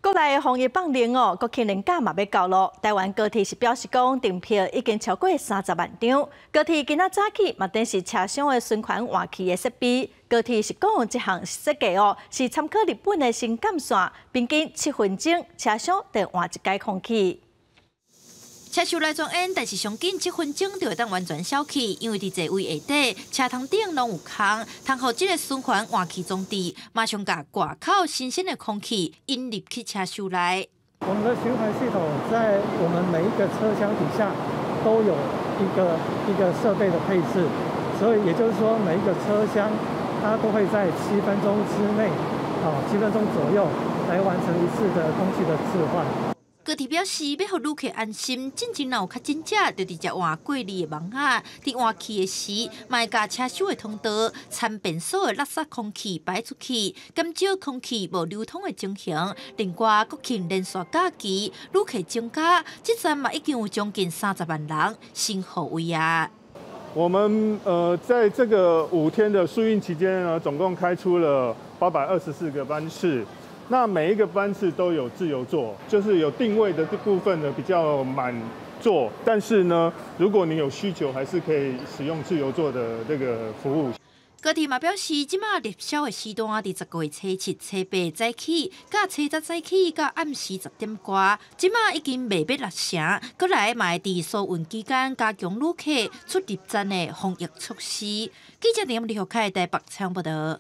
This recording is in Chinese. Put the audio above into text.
国内的防疫放零哦，国庆连假嘛要到咯。台湾高铁是表示讲订票已经超过30万张。高铁今仔早起嘛，等是车厢的循环换气的设备。高铁是讲这项设计哦，是参考日本的新干线，平均7分钟车厢得换一届空气。 车厢内装烟，但是上紧7分钟就会当完全消气，因为伫座位下底，车窗顶拢有空，通互这个循环换气装置，马上甲挂口新鲜的空气引入去车厢内。我们的循环系统在我们每一个车厢底下都有一个设备的配置，所以也就是说每一个车厢它都会在7分钟之内，7分钟左右来完成一次的空气的置换。 高铁表示，要互旅客安心，进前若有较真者，就直接换过滤的网啊，伫换气的时，卖甲车厢的通道参便所的垃圾空气排出去，减少空气无流通的情形。另外，国庆连续假期，旅客增加，这站嘛已经有将近30万人先后位啊。 我们在这个5天的疏运期间呢，总共开出了824个班次。 那每一个班次都有自由座，就是有定位的这部分呢比较满座，但是呢，如果你有需求，还是可以使用自由座的这个服务。高铁嘛表示，即马热销的时段伫10个月初7、初8早起，甲初10早起，甲暗时10点过，即马已经卖要6成，过来嘛会伫疏运期间加强旅客出入站的防疫措施。记者林立豪开台北采访报道。